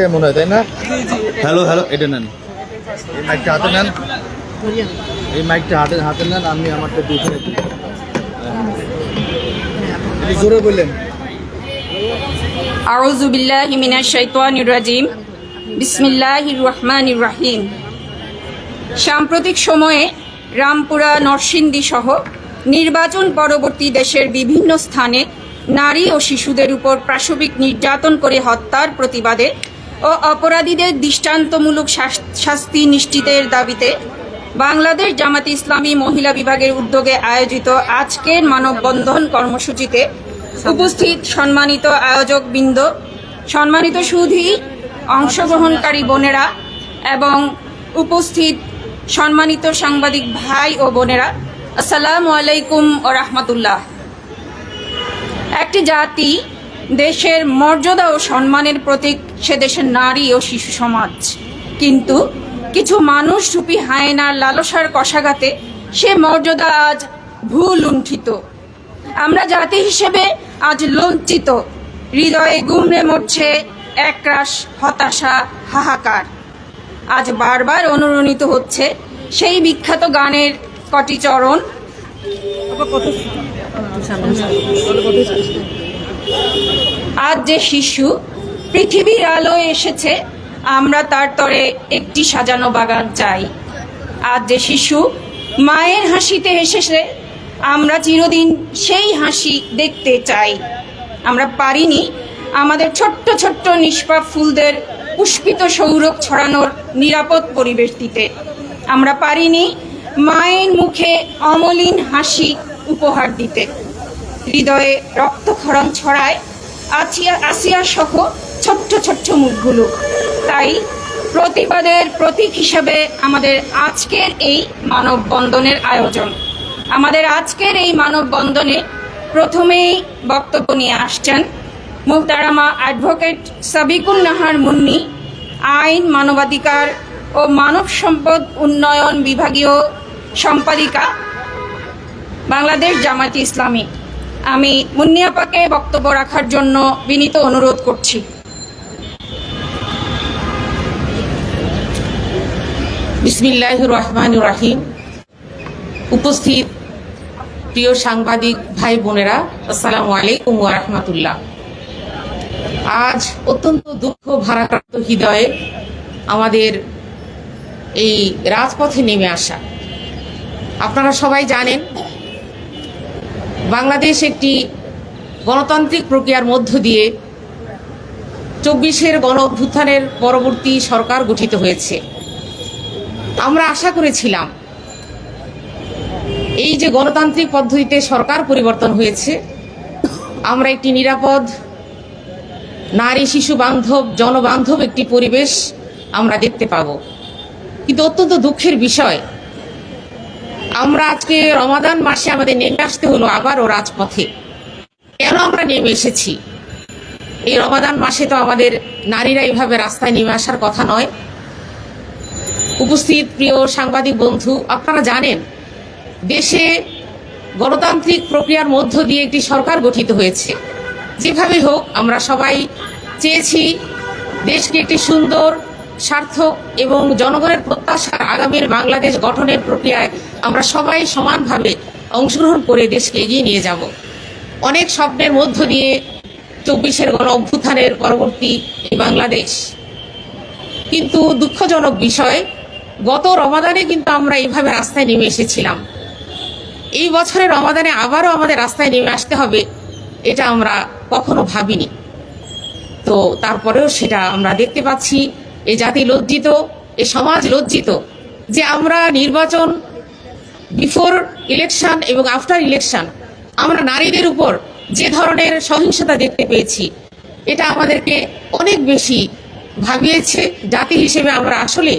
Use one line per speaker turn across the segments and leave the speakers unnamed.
দেখে মনে হয়, তাই না? হ্যালো হ্যালো, এটা নেন, এই মাইকটা হাতে নেন, এই মাইকটা হাতে নেন। আমি আমারটা দিয়ে জোরে বললেন।
আউযু বিল্লাহি মিনাশ শাইতানির রাজিম। বিসমিল্লাহির রহমানির রহিম। সাম্প্রতিক সময়ে রামপুরা, নরসিংদী সহ নির্বাচন পরবর্তী দেশের বিভিন্ন স্থানে নারী ও শিশুদের উপর পাশবিক নির্যাতন করে হত্যার প্রতিবাদে ও অপরাধীদের দৃষ্টান্তমূলক শাস্তি নিশ্চিতের দাবিতে বাংলাদেশ জামাতে ইসলামী মহিলা বিভাগের উদ্যোগে আয়োজিত আজকের মানববন্ধন কর্মসূচিতে উপস্থিত সম্মানিত আয়োজকবৃন্দ, সম্মানিত সুধী, অংশগ্রহণকারী বোনেরা এবং উপস্থিত সম্মানিত সাংবাদিক ভাই ও বোনেরা, আসসালামু আলাইকুম ওয়া রাহমাতুল্লাহ। একটি জাতি দেশের মর্যাদা ও সম্মানের প্রতীক সে দেশের নারী ও শিশু সমাজ, কিন্তু কিছু মানুষ রূপী হায়নার লালসার কষাঘাতে সে মর্যাদা আজ ভূলুণ্ঠিত। আমরা জাতি হিসেবে আজ লজ্জিত, হৃদয়ে গুমড়ে মরছে একরাশ হতাশা, হাহাকার। আজ বারবার অনুরণিত হচ্ছে সেই বিখ্যাত গানের কটি চরণ। আজ যে শিশু পৃথিবীর আলোয় এসেছে, আমরা তার তরে একটি সাজানো বাগান চাই। আজ যে শিশু মায়ের হাসিতে এসেছে, আমরা চিরদিন সেই হাসি দেখতে চাই। আমরা পারিনি আমাদের ছোট্ট ছোট্ট নিষ্পাপ ফুলদের পুষ্পিত সৌরভ ছড়ানোর নিরাপদ পরিবেশ দিতে। আমরা পারিনি মায়ের মুখে অমলিন হাসি উপহার দিতে। হৃদয়ে রক্তক্ষরণ ছড়ায় আসিয়া সহ ছোট্ট ছোট্ট মুখগুলো। তাই প্রতিবাদের প্রতীক হিসেবে আমাদের আজকের এই মানববন্ধনের আয়োজন। আমাদের আজকের এই মানববন্ধনে প্রথমেই বক্তব্য নিয়ে আসছেন মুহতারামা অ্যাডভোকেট সাবিকুন নাহার মুন্নি, আইন, মানবাধিকার ও মানব সম্পদ উন্নয়ন বিভাগীয় সম্পাদিকা, বাংলাদেশ জামাতে ইসলামী। আমি মুন্নি আপাকে বক্তব্য রাখার জন্য বিনীত অনুরোধ করছি।
বিসমিল্লাহির রহমানির রহিম। উপস্থিত প্রিয় সাংবাদিক ভাই বোনেরা, আসসালামু আলাইকুম ওয়া রাহমাতুল্লাহ। আজ অত্যন্ত দুঃখ ভারাক্রান্ত হৃদয়ে আমাদের এই রাজপথে নেমে আসা। আপনারা সবাই জানেন, বাংলাদেশ একটি গণতান্ত্রিক প্রক্রিয়ার মধ্য দিয়ে ২৪-এর গণ অভ্যুত্থানের পরবর্তী সরকার গঠিত হয়েছে। আমরা আশা করেছিলাম এই যে গণতান্ত্রিক পদ্ধতিতে সরকার পরিবর্তন হয়েছে, আমরা একটি নিরাপদ, নারী শিশু বান্ধব, জনবান্ধব একটি পরিবেশ আমরা দেখতে পাব। কিন্তু অত্যন্ত দুঃখের বিষয়, আমরা আজকে রমাদান মাসে আমাদের নেমে আসতে হলো আবারও রাজপথে। কেন আমরা নেমে এসেছি? এই রমাদান মাসে তো আমাদের নারীরা এইভাবে রাস্তায় নেমে আসার কথা নয়। উপস্থিত প্রিয় সাংবাদিক বন্ধু, আপনারা জানেন দেশে গণতান্ত্রিক প্রক্রিয়ার মধ্য দিয়ে একটি সরকার গঠিত হয়েছে। যেভাবে হোক আমরা সবাই চেয়েছি দেশকে একটি সুন্দর, সার্থক এবং জনগণের প্রত্যাশার আগামীর বাংলাদেশ গঠনের প্রক্রিয়ায় আমরা সবাই সমানভাবে অংশগ্রহণ করে দেশকে এগিয়ে নিয়ে যাব। অনেক স্বপ্নের মধ্য দিয়ে ২৪-এর গণ অভ্যুত্থানের পরবর্তী এই বাংলাদেশ। কিন্তু দুঃখজনক বিষয়, গত রমাদানে কিন্তু আমরা এইভাবে রাস্তায় নেমে এসেছিলাম। এই বছরের রমাদানে আবারও আমাদের রাস্তায় নেমে আসতে হবে, এটা আমরা কখনো ভাবিনি। তো তারপরেও সেটা আমরা দেখতে পাচ্ছি। এ জাতি লজ্জিত, এ সমাজ লজ্জিত যে আমরা নির্বাচন, বিফোর ইলেকশন এবং আফটার ইলেকশন আমরা নারীদের উপর যে ধরনের সহিংসতা দেখতে পেয়েছি, এটা আমাদেরকে অনেক বেশি ভাবিয়েছে। জাতি হিসেবে আমরা আসলে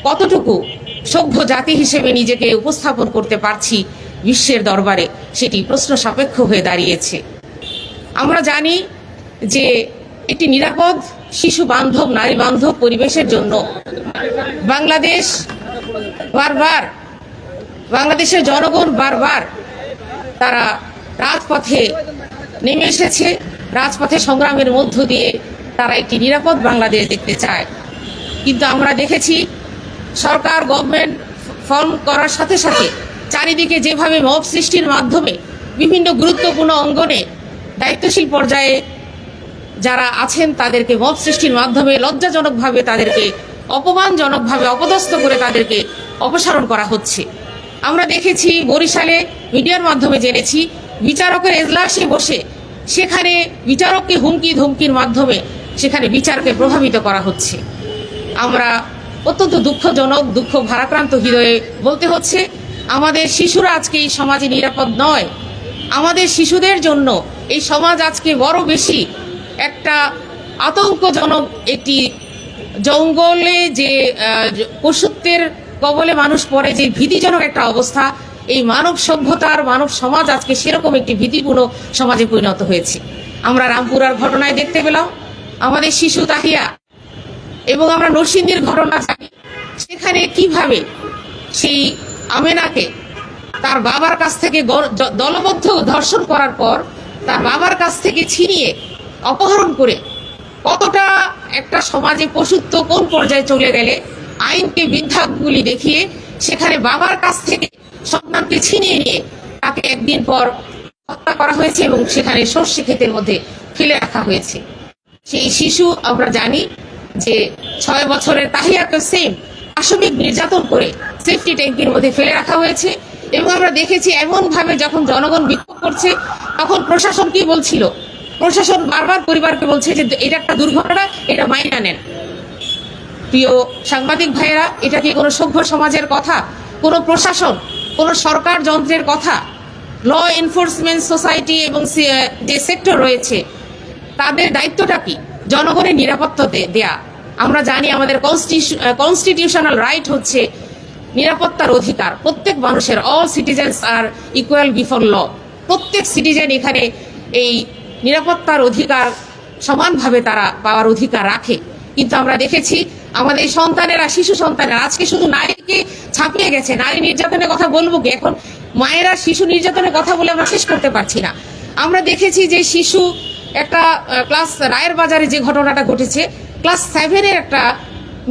কতটুকু সভ্য জাতি হিসেবে নিজেকে উপস্থাপন করতে পারছি বিশ্বের দরবারে, সেটি প্রশ্ন সাপেক্ষ হয়ে দাঁড়িয়েছে। আমরা জানি যে একটি নিরাপদ, শিশু বান্ধব, নারী বান্ধব পরিবেশের জন্য বাংলাদেশের জনগণ বারবার তারা রাজপথে নেমে এসেছে। রাজপথে সংগ্রামের মধ্য দিয়ে তারা একটি নিরাপদ বাংলাদেশ দেখতে চায়। কিন্তু আমরা দেখেছি সরকার গভর্নমেন্ট ফর্ম করার সাথে সাথে চারিদিকে যেভাবে মব সৃষ্টির মাধ্যমে বিভিন্ন গুরুত্বপূর্ণ অঙ্গনে দায়িত্বশীল পর্যায়ে যারা আছেন তাদেরকে মব সৃষ্টির মাধ্যমে লজ্জাজনকভাবে তাদেরকে অপমানজনকভাবে অপদস্থ করে তাদেরকে অপসারণ করা হচ্ছে। আমরা দেখেছি বরিশালে মিডিয়ার মাধ্যমে জেনেছি বিচারকের এজলাসে বসে সেখানে বিচারককে হুমকি ধমকির মাধ্যমে সেখানে বিচারকে প্রভাবিত করা হচ্ছে। আমরা অত্যন্ত দুঃখজনক, দুঃখ ভারাক্রান্ত হৃদয়ে বলতে হচ্ছে আমাদের শিশুরা আজকে এই সমাজে নিরাপদ নয়। আমাদের শিশুদের জন্য এই সমাজ আজকে বড় বেশি একটা আতঙ্কজনক একটি জঙ্গলে যে পশুত্বের কবলে মানুষ পড়ে যে ভীতিজনক একটা অবস্থা, এই মানব সভ্যতার মানব সমাজ আজকে সেরকম একটি ভীতিপূর্ণ সমাজে পরিণত হয়েছে। আমরা রামপুরার ঘটনায় দেখতে পেলাম আমাদের শিশু তাহিয়া, এবং আমরা নরসিংদীর ঘটনা জানি সেখানে কিভাবে সেই আমেনাকে তার বাবার কাছ থেকে দলবদ্ধ ধর্ষণ করার পর তার বাবার কাছ থেকে ছিনিয়ে অপহরণ করে কতটা একটা সমাজে পশুত্ব কোন পর্যায়ে চলে গেলে আইনকে বৃদ্ধাঙ্গুলি দেখিয়ে সেখানে বাবার কাছ থেকে সন্তানকে ছিনিয়ে নিয়ে তাকে একদিন পর হত্যা করা হয়েছে এবং সেখানে সর্ষে ক্ষেতের মধ্যে ফেলে রাখা হয়েছে। সেই শিশু আমরা জানি যে 6 বছরের তাহিয়াকে সেম পাশবিক নির্যাতন করে সেফটি ট্যাঙ্কির মধ্যে ফেলে রাখা হয়েছে। এবং আমরা দেখেছি এমন ভাবে যখন জনগণ বিক্ষোভ করছে তখন প্রশাসন কি বলছিল, প্রশাসন বারবার পরিবারকে বলছে যে এটা একটা দুর্ঘটনা, এটা মাইনা নেন। প্রিয় সাংবাদিক ভাইয়েরা, এটা কি কোনো সভ্য সমাজের কথা, কোনো প্রশাসন, কোনো সরকার যন্ত্রের কথা? ল এনফোর্সমেন্ট সোসাইটি এবং যে সেক্টর রয়েছে তাদের দায়িত্বটা কি? জনগণের নিরাপত্তা দেয়া। আমরা জানি আমাদের কনস্টিটিউশনাল রাইট হচ্ছে নিরাপত্তার অধিকার। প্রত্যেক মানুষের, অল সিটিজেন্স আর ইকুয়াল বিফোর ল। প্রত্যেক সিটিজেন এখানে এই নিরাপত্তার অধিকার সমানভাবে তারা পাওয়ার অধিকার রাখে। কিন্তু আমরা দেখেছি আমাদের সন্তানেরা, শিশু সন্তানেরা আজকে শুধু নারীকে ছাপিয়ে গেছে। নারী নির্যাতনের কথা বলবো কি এখন? মায়েরা শিশু নির্যাতনের কথা বলে আমরা শেষ করতে পারছি না। আমরা দেখেছি যে শিশু একটা ক্লাস রায়ের বাজারে যে ঘটনাটা ঘটেছে, ক্লাস 7-এর একটা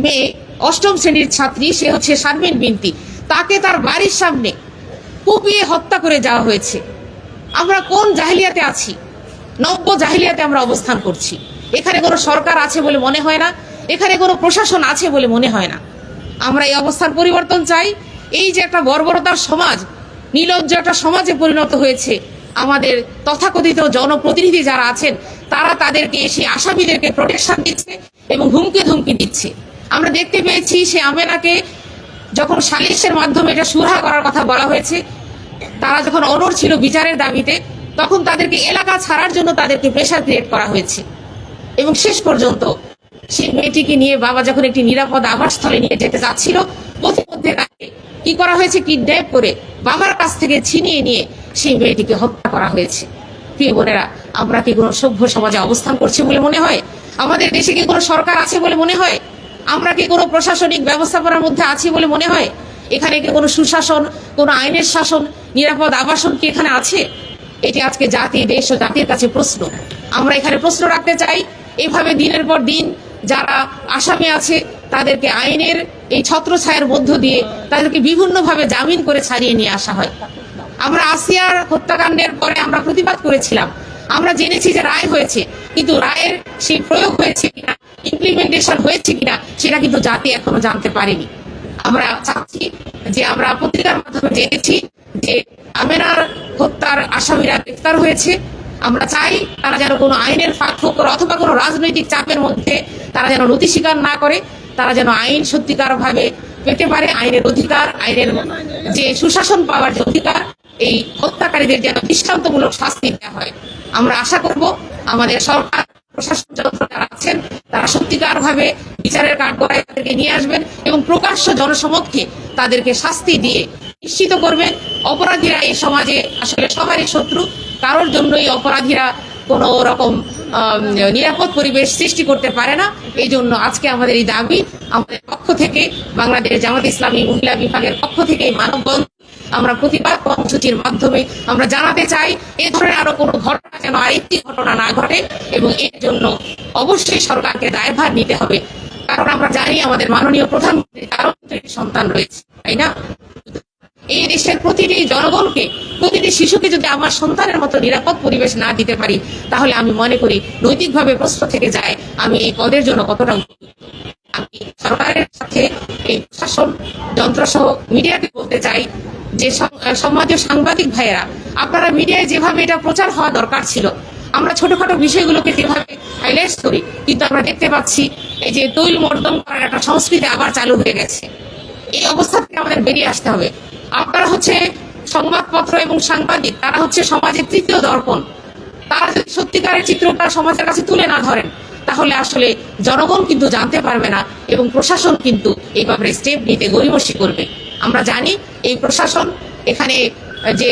মেয়ে, 8ম শ্রেণীর ছাত্রী, সে হচ্ছে শারমিন বিনতি, তাকে তার বাড়ির সামনে কুপিয়ে হত্যা করে যাওয়া হয়েছে। আমরা কোন জাহিলিয়াতে আছি? নব্য জাহিলিয়াতে আমরা অবস্থান করছি। এখানে কোনো সরকার আছে বলে মনে হয় না, এখানে কোনো প্রশাসন আছে বলে মনে হয় না। আমরা এই অবস্থার পরিবর্তন চাই। এই যে একটা বর্বরতার সমাজ, নির্লজ্জ একটা সমাজে পরিণত হয়েছে, আমাদের তথাকথিত জনপ্রতিনিধি যারা আছেন তারা তাদেরকে, সেই আসামিদেরকে প্রোটেকশন দিচ্ছে এবং হুমকি ধমকি দিচ্ছে। আমরা দেখতে পেয়েছি সে আমেনাকে যখন সালিশের মাধ্যমে এটা সুরাহা করার কথা বলা হয়েছে, তারা যখন অনড় ছিল বিচারের দাবিতে, তখন তাদেরকে এলাকা ছাড়ার জন্য তাদেরকে প্রেশার ক্রিয়েট করা হয়েছে। এবং শেষ পর্যন্ত সেই মেয়েটিকে নিয়ে বাবা যখন একটি নিরাপদ আবাসস্থলে নিয়ে যেতে যাচ্ছিল, পথিমধ্যে তাকে কি করা হয়েছে, কিডন্যাপ করে বাবার কাছ থেকে ছিনিয়ে নিয়ে সেই মেয়েটিকে হত্যা করা হয়েছে। প্রিয় বোনেরা, আমরা কি কোনো সভ্য সমাজে অবস্থান করছি বলে মনে হয়? আমাদের দেশে কি কোনো সরকার আছে বলে মনে হয়? আমরা কি কোনো প্রশাসনিক ব্যবস্থাপনার মধ্যে আছি বলে মনে হয়? এখানে কি কোনো সুশাসন, কোনো আইনের শাসন, নিরাপদ আবাসন কি এখানে আছে? এটি আজকে জাতি, দেশ ও জাতির কাছে প্রশ্ন। আমরা এখানে প্রশ্ন রাখতে চাই। এভাবে দিনের পর দিন যারা আসামি আছে তাদেরকে আইনের এই ছত্রছায়ার মধ্য দিয়ে তাদেরকে বিভিন্নভাবে জামিন করে ছাড়িয়ে নিয়ে আসা হয়। আমরা আসিয়ার হত্যাকাণ্ডের পরে আমরা প্রতিবাদ করেছিলাম। আমরা জেনেছি যে রায় হয়েছে, কিন্তু রায়ের সেই প্রয়োগ হয়েছে কিনা, ইমপ্লিমেন্টেশন হয়েছে কিনা, সেটা কিন্তু জাতি এখনো জানতে পারেনি। আমরা চাচ্ছি যে, আমরা পত্রিকার মাধ্যমে জেনেছি যে আমেনার হত্যার আসামিরা গ্রেফতার হয়েছে। আমরা চাই তারা যেন কোনো আইনের ফাঁকফোকর অথবা কোনো রাজনৈতিক চাপের মধ্যে তারা যেন নতি স্বীকার না করে, তারা যেন আইন সত্যিকার ভাবে পেতে পারে, আইনের অধিকার, আইনের যে সুশাসন পাওয়ার যে অধিকার, এই হত্যাকারীদের যেন দৃষ্টান্তমূলক শাস্তি দেওয়া হয়। আমরা আশা করব আমাদের সরকার, প্রশাসন যন্ত্র যারা আছেন তারা সত্যিকার ভাবে বিচারের কাঠগড়ায় তাদেরকে নিয়ে আসবেন এবং প্রকাশ্য জনসমক্ষে তাদেরকে শাস্তি দিয়ে নিশ্চিত করবেন অপরাধীরা এই সমাজে আসলে সবারই শত্রু, কারোর জন্যই অপরাধীরা কোনো রকম নিরাপদ পরিবেশ সৃষ্টি করতে পারে না। এই জন্য আজকে আমাদের এই দাবি, আমাদের পক্ষ থেকে, বাংলাদেশ জামাত ইসলামী মহিলা বিভাগের পক্ষ থেকে মানববন্ধন আমরা প্রতিবাদ কর্মসূচির মাধ্যমে আমরা জানাতে চাই এ ধরনের আরো কোনো ঘটনা যেন আরেকটি ঘটনা না ঘটে, এবং এর জন্য অবশ্যই সরকারকে দায়ভার নিতে হবে। কারণ আমরা জানি আমাদের মাননীয় প্রধানমন্ত্রী তারও একটি সন্তান রয়েছে, তাই না? এই দেশের প্রতিটি জনগণকে, প্রতিটি শিশুকে যদি আমার সন্তানের মতো নিরাপদ পরিবেশ না দিতে পারি, তাহলে আমি মনে করি নৈতিকভাবে প্রশ্ন থেকে যায় আমি এই পদের জন্য কতটা উপযুক্ত। আমি সরকারের সাথে এই প্রশাসন যন্ত্র সহ মিডিয়াকে বলতে চাই যে সমাজের সাংবাদিক ভাইয়েরা, আপনারা মিডিয়ায় যেভাবে এটা প্রচার হওয়া দরকার ছিল, আমরা ছোটখাটো বিষয়গুলোকে যেভাবে হাইলাইট করি, কিন্তু আমরা দেখতে পাচ্ছি এই যে তৈল মর্দন করার একটা সংস্কৃতি আবার চালু হয়ে গেছে। এই অবস্থা থেকে আমাদের বেরিয়ে আসতে হবে। আপনারা হচ্ছে সংবাদপত্র এবং সাংবাদিক, তারা হচ্ছে সমাজের তৃতীয় দর্পণ। তারা যদি সত্যিকারের চিত্রটা সমাজের কাছে তুলে না ধরেন, তাহলে আসলে জনগণ কিন্তু জানতে পারবে না, এবং প্রশাসন কিন্তু এই ব্যাপারে স্টেপ নিতে গড়িমসি করবে। আমরা জানি এই প্রশাসন, এখানে যে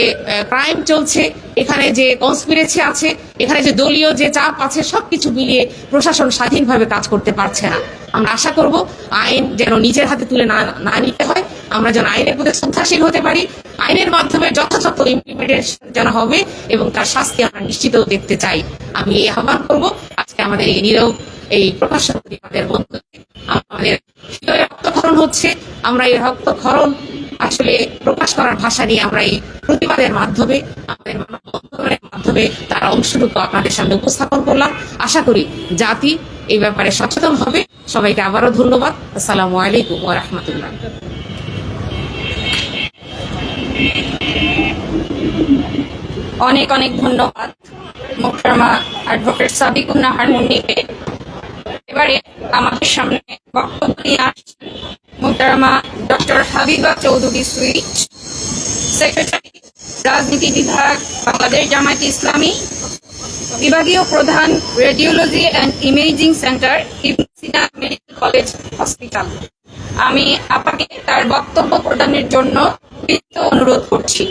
ক্রাইম চলছে, এখানে যে কনস্পিরেসি আছে, এখানে যে দলীয় যে চাপ আছে, সবকিছু মিলিয়ে প্রশাসন স্বাধীনভাবে কাজ করতে পারছে না। আমরা আশা করব আইন যেন নিজের হাতে তুলে না নিতে হয়, আমরা যেন আইনের প্রতি শ্রদ্ধাশীল হতে পারি, আইনের মাধ্যমে যথাযথ ইমপ্লিমেন্টেশন যেন হবে, এবং তার শাস্তি আমরা নিশ্চিত দেখতে চাই। আমি এই আহ্বান করব আজকে আমাদের এই নীরব এই প্রকাশ্য প্রতিবাদের মধ্যে আমাদের রক্তক্ষরণ হচ্ছে। আমরা এই রক্তক্ষরণ আসলে প্রকাশ করার ভাষা নিয়ে আমরা এই প্রতিবাদের মাধ্যমে, আমাদের মানববন্ধনের মাধ্যমে তার অংশটুকু আপনাদের সামনে উপস্থাপন করলাম। আশা করি জাতি এই ব্যাপারে সচেতন হবে। সবাইকে আবারও ধন্যবাদ। আসসালামু আলাইকুম ওয়া রাহমাতুল্লাহ।
অনেক অনেক ধন্যবাদ মোহতারামা অ্যাডভোকেট সাদিকুন নাহার মুন্নিকে। এবারে আমাদের সামনে বক্তব্য নিয়ে আসছেন মোহতারামা ডক্টর হাবিবা চৌধুরী সুইট, সেক্রেটারি রাজনীতি বিভাগ, বাংলাদেশ জামায়াত ইসলামী, বিভাগীয় প্রধান, radiology and imaging centre, Ibne Sina medical college hospital. আমি আপাকে তার বক্তব্য প্রদানের জন্য বিনীত অনুরোধ করছি।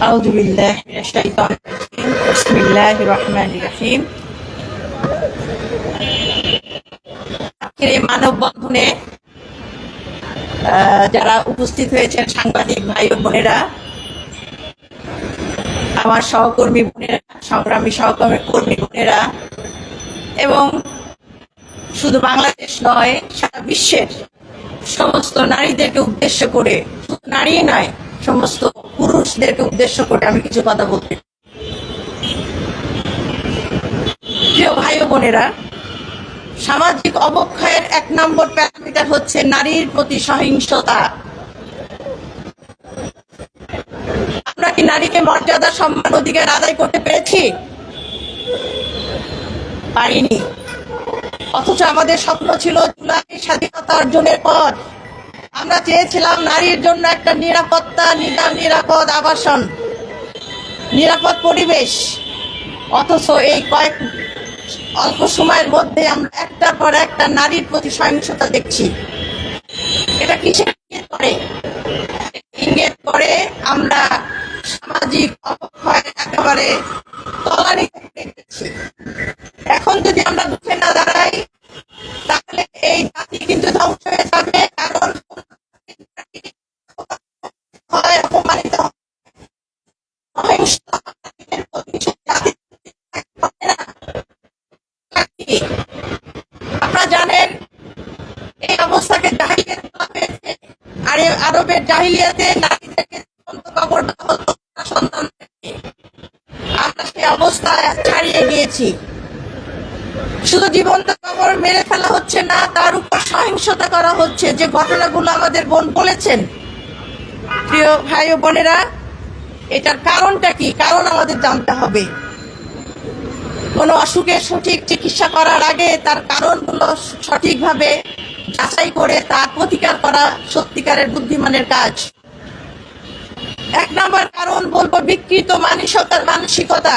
أعوذ بالله من الشيطان الرجيم بسم الله الرحمن الرحيم আজকের এই মানববন্ধনে যারা উপস্থিত হয়েছেন, সাংবাদিক ভাই ও বোনেরা, আমার সহকর্মী বোনেরা, সংগ্রামী সহকর্মী বোনেরা, এবং শুধু বাংলাদেশ নয় সারা বিশ্বের সমস্ত নারীদেরকে উদ্দেশ্য করে, শুধু নারী নয় সমস্ত পুরুষদেরকে উদ্দেশ্য করে আমি কিছু কথা বলতে। প্রিয় ভাই ও বোনেরা, সামাজিক অবক্ষয়ের 1 নম্বর প্যারামিটার হচ্ছে নারীর প্রতি সহিংসতা। আমরা কি নারীকে মর্যাদা, সম্মান, অধিকার আদায় করতে পেরেছি? পারিনি। অথচ আমাদের স্বপ্ন ছিল জুলাই স্বাধীনতা অর্জনের পর আমরা চেয়েছিলাম নারীর জন্য একটা নিরাপত্তা, নিরাপদ আবাসন, নিরাপদ পরিবেশ। অথচ এই অল্প সময়ের মধ্যে আমরা একটার পর একটা নারীর প্রতি সহিংসতা দেখছি। এটা কিসের ইঙ্গিত করে? ইঙ্গিত করে আমরা সামাজিক অবক্ষয় একেবারে তলানিতে দেখতেছি। এখন যদি আমরা উঠে না দাঁড়াই, তাহলে এই জাতি কিন্তু ধ্বংস হয়ে যাবে। কারণ অপমানিত আপনারা জানেন এই অবস্থাকে জাহিলিয়াত বলা হয়েছে। আর আরবের জাহিলিয়াতে নারীদেরকে কবর দেওয়া হতো সন্তানদেরকে। আমরা সেই অবস্থায় ছাড়িয়ে গিয়েছি। শুধু জীবন্ত কবর মেরে ফেলা হচ্ছে না, তার উপর সহিংসতা করা হচ্ছে। যে ঘটনাগুলো আমাদের বোন বলেছেন, প্রিয় ভাই ও বোনেরা, এটার কারণটা কি? কারণ আমাদের জানতে হবে। কোনো অসুখের সঠিক চিকিৎসা করার আগে তার কারণগুলো সঠিকভাবে যাচাই করে তার প্রতিকার করা সত্যিকারের বুদ্ধিমানের কাজ। 1 নম্বর কারণ বলবো বিকৃত মানসিকতা।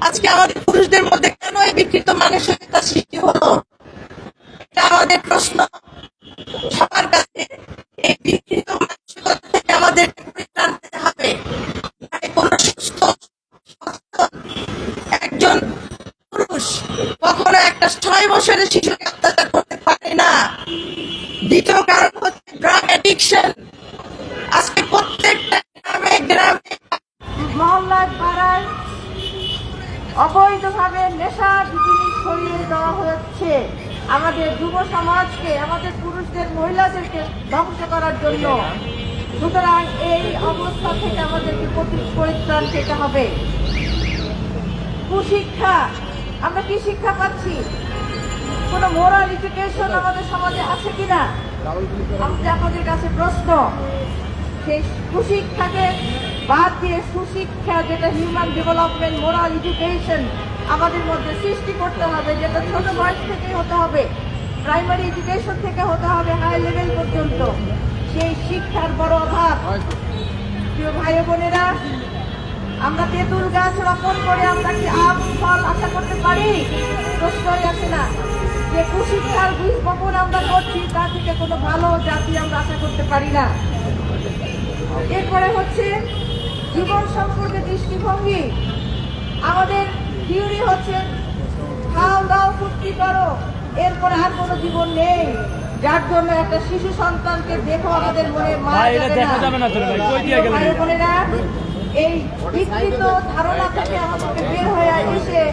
আজকে আমাদের পুরুষদের মধ্যে কেন এই বিকৃত মানসিকতা সৃষ্টি হলো? এটা আমাদের প্রশ্ন সবার কাছে। এই বিকৃত মানসিকতা থেকে আমাদের পরিত্রাণ পেতে হবে। কোন সুস্থ একজন পুরুষ কখনো একটা 6 বছরের শিশুকে অত্যাচার করতে পারে না। দ্বিতীয় কারণ হচ্ছে ড্রাগ অ্যাডিকশন। আজকে প্রত্যেকটা গ্রামে গ্রামে
মহল্লায় পাড়ায় অবৈধভাবে নেশার জিনিস ছড়িয়ে দেওয়া হচ্ছে আমাদের যুব সমাজকে, আমাদের পুরুষদের মহিলাদেরকে ধ্বংস করার জন্য। সুতরাং এই অবস্থা থেকে আমাদেরকে পরিত্রাণ পেতে হবে। কুশিক্ষা, আমরা কি শিক্ষা পাচ্ছি? কোনো মোরাল এডুকেশন আমাদের সমাজে আছে কিনা? আমাদের কাছে প্রশ্ন। সেই কুশিক্ষাকে বাদ দিয়ে সুশিক্ষা, যেটা হিউম্যান ডেভেলপমেন্ট, মোরাল এডুকেশন আমাদের মধ্যে সৃষ্টি করতে হবে, যেটা ছোট বয়স থেকেই হতে হবে, প্রাইমারি এডুকেশন থেকে হতে হবে হাই লেভেল পর্যন্ত। সেই শিক্ষার বড় অভাব। প্রিয় ভাই বোনেরা, আমরা তেঁতুল গাছ রোপণ করে আমরা কি আম ফল আশা করতে পারি? প্রশ্নই আসে না। যে কুশিক্ষার বীজ বপন আমরা করছি, তা থেকে কোনো ভালো জাতি আমরা আশা করতে পারি না। এরপরে হচ্ছে জীবন সম্পর্কে দৃষ্টিভঙ্গি। আমাদের থিওরি হচ্ছে খাও দাও ফুর্তি করো, এরপরে আর কোনো জীবন নেই। যার জন্য একটা শিশু সন্তানকে দেখো আমাদের মনে ভাই বোনেরা, এই বিকৃত ধারণা থেকে আমাদেরকে বের হয়ে এসে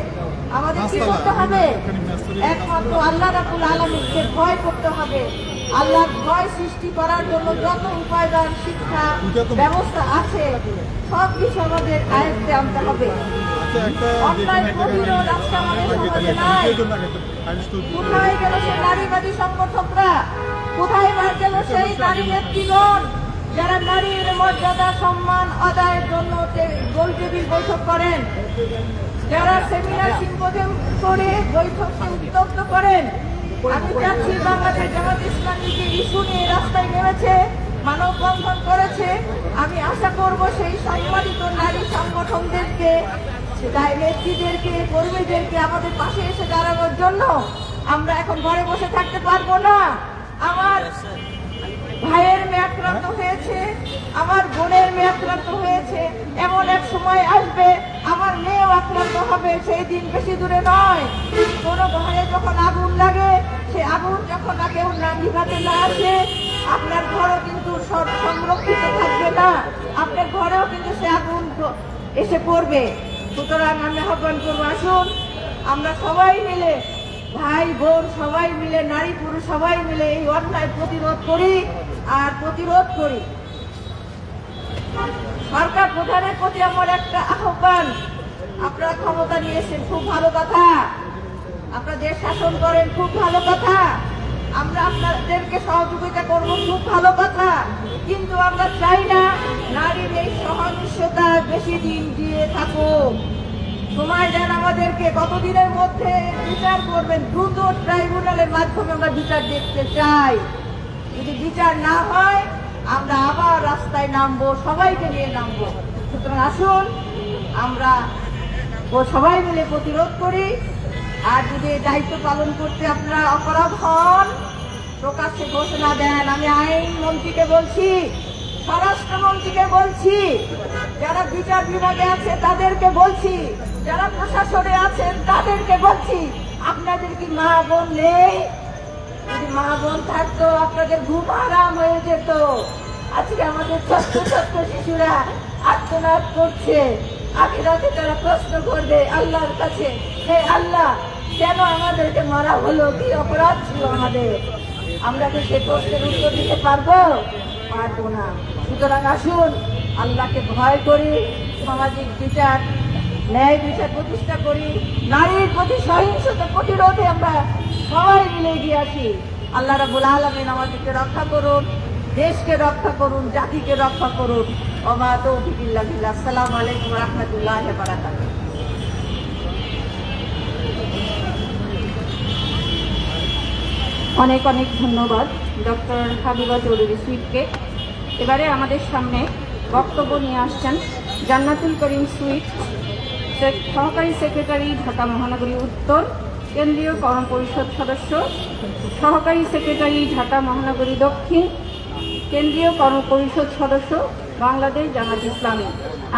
আমাদের কি করতে হবে? একমাত্র আল্লাহ রাব্বুল আলামিনকে ভয় করতে হবে। আল্লাহর ভয় সৃষ্টি করার জন্য যত উপায়দান শিক্ষা ব্যবস্থা আছে সব কিছু আমাদের আয়ত্তে আনতে হবে। অন্যায় প্রতিরোধ আজকে আমাদের সমাজে নাই। কোথায় গেল সেই নারীবাদী সংগঠকরা? কোথায় গেল সেই নারী নেতৃগণ যারা নারীর মর্যাদা সম্মান আদায়ের জন্য গোল টেবিল বৈঠক করেন, যারা সেমিনার সিম্পোজিয়াম করে বৈঠককে উত্তপ্ত করেন? আমি চাচ্ছি বাংলাদেশ জামাত ইসলামীকে ইস্যু নিয়ে রাস্তায় নেমেছে, মানববন্ধন করেছে। আমি আশা করব সেই সম্মানিত নারী সংগঠনদেরকে, নেত্রীদেরকে, কর্মীদেরকে আমাদের পাশে এসে দাঁড়ানোর জন্য। আমরা এখন ঘরে বসে থাকতে পারবো না। আমার ভাইয়ের মেয়ে আক্রান্ত হয়েছে, আমার বোনের মেয়ে আক্রান্ত হয়েছে, এমন এক সময় আসবে আমার মেয়েও আক্রান্ত হবে। সেই দিন বেশি দূরে নয়। কোনো ঘরে যখন আগুন লাগে, সে আগুন যখন কেউ না নিভাতে না আসে, আপনার ঘরও কিন্তু সংরক্ষিত থাকবে না, আপনার ঘরেও কিন্তু সে আগুন এসে পড়বে। সুতরাং আমি আহ্বান করবো, আসুন আমরা সবাই মিলে, ভাই বোন সবাই মিলে, নারী পুরুষ সবাই মিলে এই অন্যায় প্রতিরোধ করি আর প্রতিরোধ করি। সরকার প্রধানের প্রতি আমার একটা আহ্বান, আপনারা ক্ষমতা নিয়েছেন, খুব ভালো কথা। আপনারা দেশ শাসন করেন, খুব ভালো কথা। আমরা আপনাদেরকে সহযোগিতা করবো, খুব ভালো কথা। কিন্তু আমরা চাই না নারীর এই সহিংসতা বেশি দিন দিয়ে থাকুক। সময় দেন আমাদেরকে, কতদিনের মধ্যে বিচার করবেন? দ্রুত ট্রাইব্যুনালের মাধ্যমে আমরা বিচার দেখতে চাই। যদি বিচার না হয় আমরা আবার রাস্তায় নামবো, সবাইকে নিয়ে নামবো। সুতরাং আসুন আমরা সবাই মিলে প্রতিরোধ করি। আর যদি দায়িত্ব পালন করতে আপনারা অপরাধ হন, প্রকাশ্যে ঘোষণা দেন। আমি আইন মন্ত্রীকে বলছি, স্বরাষ্ট্রমন্ত্রীকে বলছি, যারা বিচার বিভাগে আছে তাদেরকে বলছি, যারা প্রশাসনে আছেন তাদেরকে বলছি, আপনাদের কি মা বোন নেই? যদি মা বোন থাকতো আপনাদের ঘুম আরাম হয়ে যেত। আজকে আমাদের ছোট্ট ছোট্ট শিশুরা আর্তনাদ করছে, আখিরাতে তারা প্রশ্ন করবে আল্লাহর কাছে, হে আল্লাহ কেন আমাদেরকে মারা হলো, কি অপরাধ ছিল আমাদের? আমরা কি সে প্রশ্নের উত্তর দিতে পারবো? পারবো না। সুতরাং আসুন আল্লাহকে ভয় করি, সামাজিক বিচার, ন্যায় বিচার প্রতিষ্ঠা করি, নারীর প্রতি সহিংসতা প্রতিরোধে আমরা সবাই মিলে এগিয়ে আসি। আল্লাহ রাব্বুল আলামিন আমাদেরকে রক্ষা করুন, দেশকে রক্ষা করুন, জাতিকে রক্ষা করুন। ওমা তৌফিক ইল্লা বিল্লাহ। আসসালামু আলাইকুম ওয়া রাহমাতুল্লাহি ওয়া বারাকাতুহু। অনেক অনেক ধন্যবাদ ডক্টর হাবিবা চৌধুরী সুইটকে। এবারে আমাদের সামনে বক্তব্য নিয়ে আসছেন জান্নাতুল করিম সুইট, সহকারী সেক্রেটারি, ঢাকা মহানগরী উত্তর, কেন্দ্রীয় কর্ম পরিষদ সদস্য, সহকারী সেক্রেটারি, ঢাকা মহানগরী দক্ষিণ, কেন্দ্রীয় কর্ম পরিষদ সদস্য, বাংলাদেশ জামাত ইসলামী।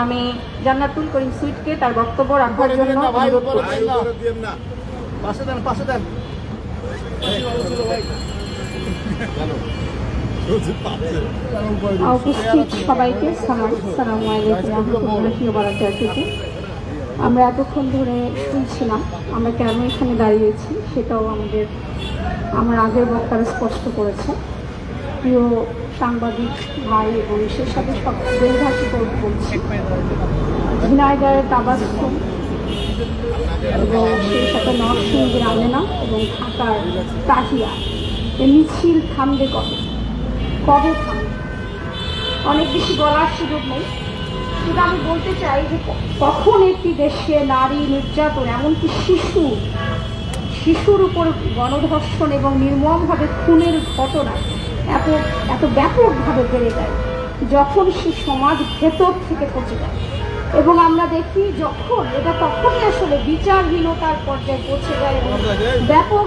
আমি জান্নাতুল করিম সুইটকে তার বক্তব্য রাখার জন্য অনুরোধ করছি।
উপস্থিত সবাইকে সালামু আলাইকুম রহমতুল্লাহি ওয়া বারাকাতুহু। আমরা এতক্ষণ ধরে শুনছিলাম, আমরা কেন এখানে দাঁড়িয়েছি সেটাও আমার আগের বক্তারা স্পষ্ট করেছে। প্রিয় সাংবাদিক ভাই এবং সেই সাথে সব দেশবাসী বলছি, ঝিনাইদহের তাবাসসুম এবং সেই সাথে নরসিংদীর আমেনা এবং ঢাকার তাহিয়া, এই মিছিল থামবে কবে থামবে? অনেক বেশি বলার সুযোগ নেই, কিন্তু আমি বলতে চাই যে কখন একটি দেশে নারী নির্যাতন, এমনকি শিশুর উপর গণধর্ষণ এবং নির্মমভাবে খুনের ঘটনা এত ব্যাপকভাবে বেড়ে যায়, যখন সে সমাজ ভেতর থেকে পচে যায়। এবং আমরা দেখি যখন এটা তখনই আসলে বিচারহীনতার পর্যায়ে পৌঁছে যায় এবং ব্যাপক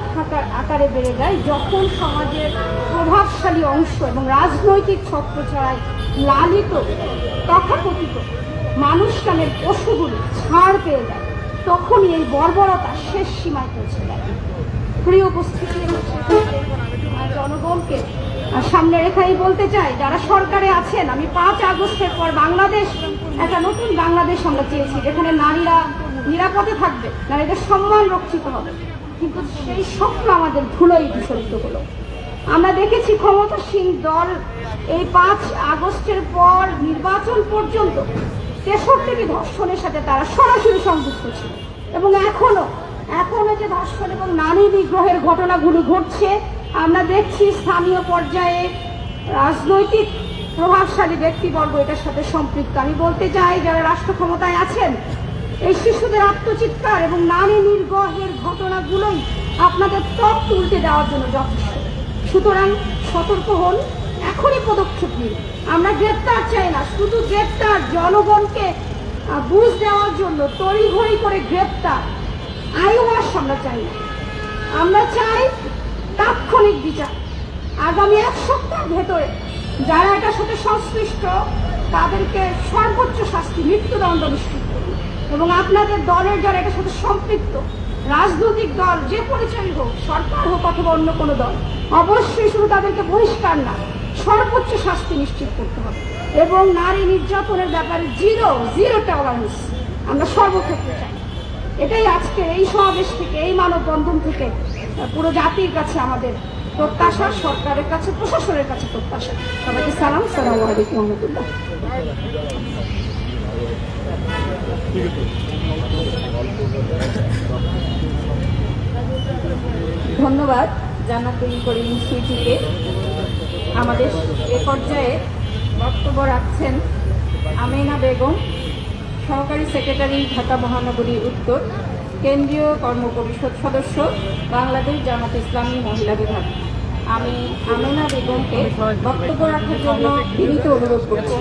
আকারে বেড়ে যায়, যখন সমাজের প্রভাবশালী অংশ এবং রাজনৈতিক ছত্রছায়ায় লালিত তথাকথিত মানুষ নামের পশুগুলি ছাড় পেয়ে যায়, তখনই এই বর্বরতা শেষ সীমায় পৌঁছে যায়। প্রিয় উপস্থিতি, জনগণকে সামনে রেখাই বলতে চাই, যারা সরকারে আছেন, আমি 5 আগস্টের পর বাংলাদেশ, একটা নতুন বাংলাদেশ আমরা চেয়েছি, যেখানে নারীরা নিরাপদে থাকবে, নারীদের সম্মান রক্ষিত হবে, কিন্তু সেই স্বপ্ন আমাদের ধুলোয় বিসর্জিত হলো। আমরা দেখেছি ক্ষমতাসীন দল এই 5 আগস্টের পর নির্বাচন পর্যন্ত 63টি ধর্ষণের সাথে তারা সরাসরি সংযুক্ত ছিল, এবং এখনো যে ধর্ষণ এবং নারী নিগ্রহের ঘটনাগুলো ঘটছে, আমরা দেখছি স্থানীয় পর্যায়ে রাজনৈতিক প্রভাবশালী ব্যক্তিবর্গ এটার সাথে সম্পৃক্ত। আমি বলতে চাই, যারা রাষ্ট্র ক্ষমতায় আছেন, এই শিশুদের আত্মচিৎকার এবং নারী নির্গ্রহের ঘটনাগুলোই আপনাদের ত্বক তুলতে দেওয়ার জন্য যথেষ্ট। সুতরাং সতর্ক হন, এখনই পদক্ষেপ নিন। আমরা গ্রেপ্তার চাই না, শুধু গ্রেপ্তার, জনগণকে বুঝ দেওয়ার জন্য তড়িঘড়ি করে গ্রেপ্তার, আইওয়াশ আমরা চাই না। আমরা চাই তাৎক্ষণিক বিচার। আগামী 1 সপ্তাহের ভেতরে যারা এটার সাথে সংশ্লিষ্ট তাদেরকে সর্বোচ্চ শাস্তি, মৃত্যুদণ্ড নিশ্চিত করুন। এবং আপনাদের দলের যারা এটার সাথে সম্পৃক্ত, রাজনৈতিক দল যে পরিচয় হোক, সরকার হোক অথবা অন্য কোনো দল, অবশ্যই শুধু তাদেরকে বহিষ্কার না, সর্বোচ্চ শাস্তি নিশ্চিত করতে হবে। এবং নারী নির্যাতনের ব্যাপারে জিরো টলারেন্স আমরা সর্বক্ষেত্রে চাই। এটাই আজকে এই সমাবেশ থেকে, এই মানববন্ধন থেকে পুরো জাতির কাছে আমাদের প্রত্যাশা, সরকারের কাছে, প্রশাসনের কাছে প্রত্যাশা। সবাইকে সালাম, আসসালামু আলাইকুম রহমতুল্লাহ। ধন্যবাদ জান্নাতুল করিম সুইটিকে। আমাদের এ পর্যায়ে বক্তব্য রাখছেন আমেনা বেগম, সহকারী সেক্রেটারি, ঢাকা মহানগরী উত্তর, কেন্দ্রীয় কর্মপরিষদ সদস্য, বাংলাদেশ জামাত ইসলামী মহিলা বিভাগ। আমি আমেনা বেগমকে বক্তব্য রাখার জন্য বিনীত অনুরোধ করছি।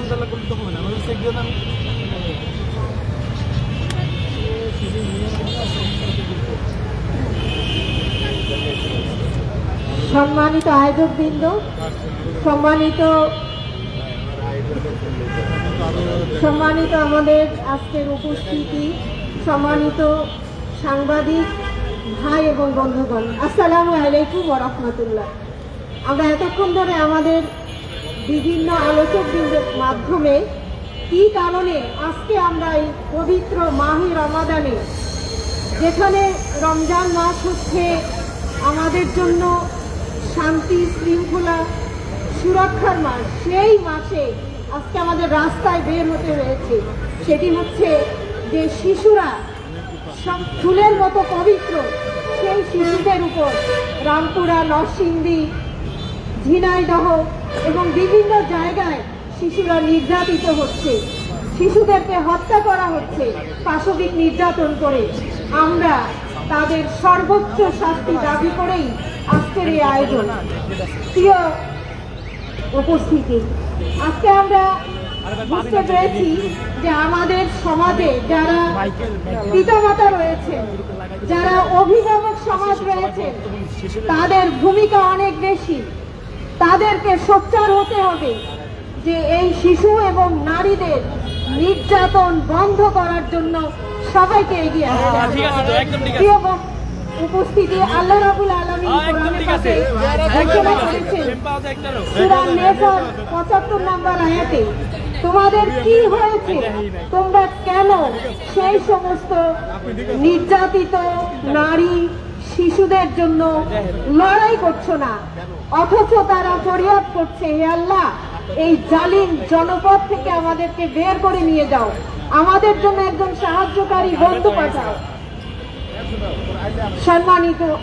সম্মানিত আয়োজকবৃন্দ, সম্মানিত আমাদের আজকের উপস্থিতি, সম্মানিত সাংবাদিক ভাই এবং বন্ধুগণ, আসসালামু আলাইকুম ওয়া রাহমাতুল্লাহ। আমরা এতক্ষণ ধরে আমাদের বিভিন্ন আলোচকবৃন্দের মাধ্যমে কি কারণে আজকে আমরা এই পবিত্র মাহে রমাদানে, যেখানে রমজান মাস হচ্ছে আমাদের জন্য শান্তি, শৃঙ্খলা, সুরক্ষার মাস, সেই মাসে আজকে আমাদের রাস্তায় বের হতে হয়েছে। সেটি হচ্ছে যে শিশুরা ফুলের মতো পবিত্র, সেই শিশুদের উপর রামপুরা, নরসিংদী, ঝিনাইদহ এবং বিভিন্ন জায়গায় শিশুরা নির্যাতিত হচ্ছে, শিশুদেরকে হত্যা করা হচ্ছে পাশবিক নির্যাতন করে। আমরা তাদের সর্বোচ্চ শাস্তি দাবি করেই আজকের এই আয়োজন। প্রিয় উপস্থিতি, আজকে আমরা বুঝতে পেরেছি যে আমাদের সমাজে যারা পিতামাতা রয়েছেন, যারা অভিভাবক সমাজ রয়েছে, তাদের ভূমিকা অনেক বেশি। তাদেরকে সোচ্চার হতে হবে যে এই শিশু এবং নারীদের নির্যাতন বন্ধ করার জন্য সবাইকে এগিয়ে আসতে হবে। উপস্থিতি আল্লাহ রাব্বুল আলামিন কোরআনে পাকে ঘোষণা করেছেন সূরা নেসার 75 নম্বর আয়াতে, তোমাদের কি হয়েছে, তোমরা কেন সেই সমস্ত নির্যাতিত নারী শিশুদের জন্য লড়াই করছো না, অথচ তারা ফরিয়াদ করছে, হে আল্লাহ এই জালিম জনপদ থেকে আমাদেরকে বের করে নিয়ে যাও, আমাদের জন্য একজন সাহায্যকারী বন্ধু পাঠাও।